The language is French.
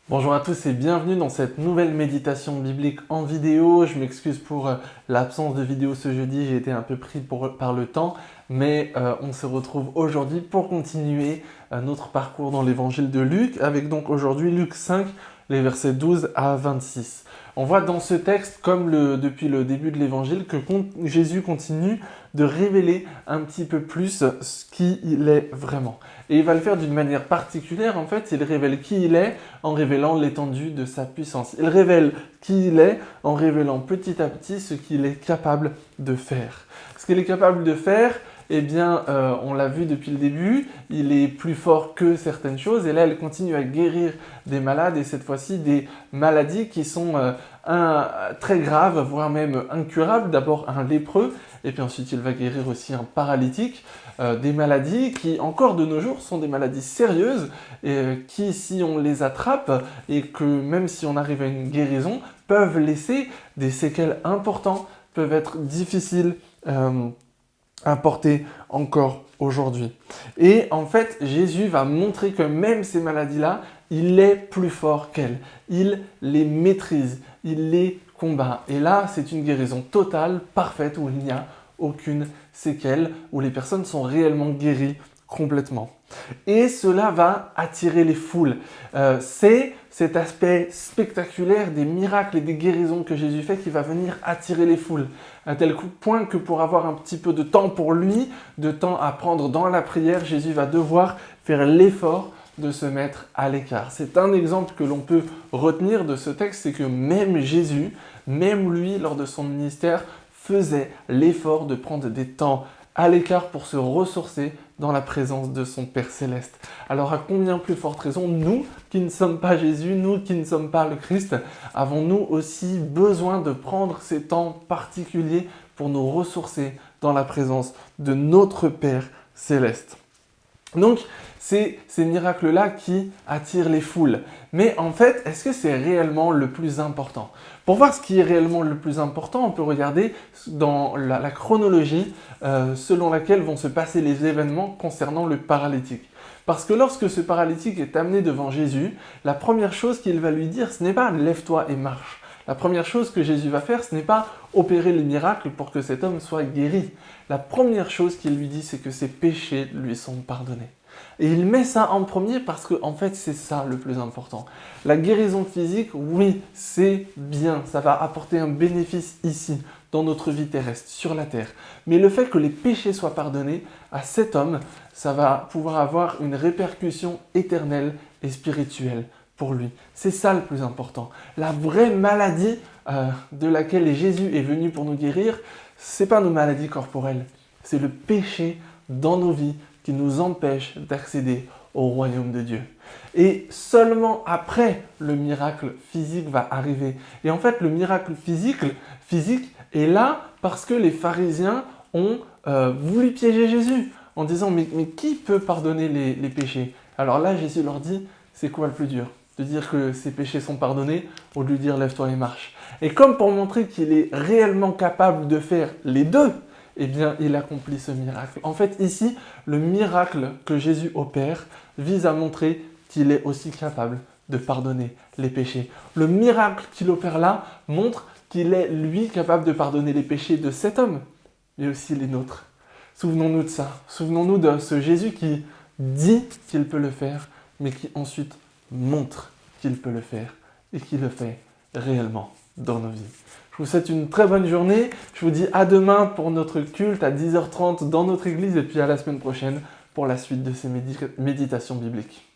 Bonjour à tous et bienvenue dans cette nouvelle méditation biblique en vidéo. Je m'excuse pour l'absence de vidéo ce jeudi, j'ai été un peu pris par le temps, mais on se retrouve aujourd'hui pour continuer notre parcours dans l'évangile de Luc, avec donc aujourd'hui Luc 5, les versets 12 à 26. On voit dans ce texte, comme depuis le début de l'évangile, que Jésus continue de révéler un petit peu plus ce qu'il est vraiment. Et il va le faire d'une manière particulière, en fait, il révèle qui il est en révélant l'étendue de sa puissance. Il révèle qui il est en révélant petit à petit ce qu'il est capable de faire. Ce qu'il est capable de faire, eh bien, on l'a vu depuis le début, il est plus fort que certaines choses, et là, il continue à guérir des malades, et cette fois-ci, des maladies qui sont très graves, voire même incurables. D'abord, un lépreux, et puis ensuite, il va guérir aussi un paralytique, des maladies qui, encore de nos jours, sont des maladies sérieuses, et qui, si on les attrape, et que même si on arrive à une guérison, peuvent laisser des séquelles importantes, peuvent être difficiles à porter encore aujourd'hui. Et en fait, Jésus va montrer que même ces maladies-là, il est plus fort qu'elles. Il les maîtrise, il les combat. Et là, c'est une guérison totale, parfaite, où il n'y a aucune séquelle, où les personnes sont réellement guéries complètement. Et cela va attirer les foules. C'est cet aspect spectaculaire des miracles et des guérisons que Jésus fait qui va venir attirer les foules. À tel point que pour avoir un petit peu de temps pour lui, de temps à prendre dans la prière, Jésus va devoir faire l'effort de se mettre à l'écart. C'est un exemple que l'on peut retenir de ce texte, c'est que même Jésus, même lui, lors de son ministère, faisait l'effort de prendre des temps à l'écart pour se ressourcer dans la présence de son Père Céleste. Alors à combien plus forte raison, nous qui ne sommes pas Jésus, nous qui ne sommes pas le Christ, avons-nous aussi besoin de prendre ces temps particuliers pour nous ressourcer dans la présence de notre Père Céleste. Donc, c'est ces miracles-là qui attirent les foules. Mais en fait, est-ce que c'est réellement le plus important? Pour voir ce qui est réellement le plus important, on peut regarder dans la chronologie selon laquelle vont se passer les événements concernant le paralytique. Parce que lorsque ce paralytique est amené devant Jésus, la première chose qu'il va lui dire, ce n'est pas « lève-toi et marche ». La première chose que Jésus va faire, ce n'est pas opérer le miracle pour que cet homme soit guéri. La première chose qu'il lui dit, c'est que ses péchés lui sont pardonnés. Et il met ça en premier parce que, en fait, c'est ça le plus important. La guérison physique, oui, c'est bien. Ça va apporter un bénéfice ici, dans notre vie terrestre, sur la terre. Mais le fait que les péchés soient pardonnés à cet homme, ça va pouvoir avoir une répercussion éternelle et spirituelle pour lui. C'est ça le plus important. La vraie maladie de laquelle Jésus est venu pour nous guérir, ce n'est pas nos maladies corporelles, c'est le péché dans nos vies qui nous empêche d'accéder au royaume de Dieu. Et seulement après, le miracle physique va arriver. Et en fait, le miracle physique est là parce que les pharisiens ont voulu piéger Jésus en disant « mais qui peut pardonner les péchés ?» Alors là, Jésus leur dit « c'est quoi le plus dur ? De dire que ses péchés sont pardonnés ou de lui dire « lève-toi et marche ». Et comme pour montrer qu'il est réellement capable de faire les deux, eh bien, il accomplit ce miracle. En fait, ici, le miracle que Jésus opère vise à montrer qu'il est aussi capable de pardonner les péchés. Le miracle qu'il opère là montre qu'il est, lui, capable de pardonner les péchés de cet homme, mais aussi les nôtres. Souvenons-nous de ça. Souvenons-nous de ce Jésus qui dit qu'il peut le faire, mais qui ensuite montre qu'il peut le faire et qui le fait réellement dans nos vies. Je vous souhaite une très bonne journée. Je vous dis à demain pour notre culte à 10h30 dans notre église et puis à la semaine prochaine pour la suite de ces méditations bibliques.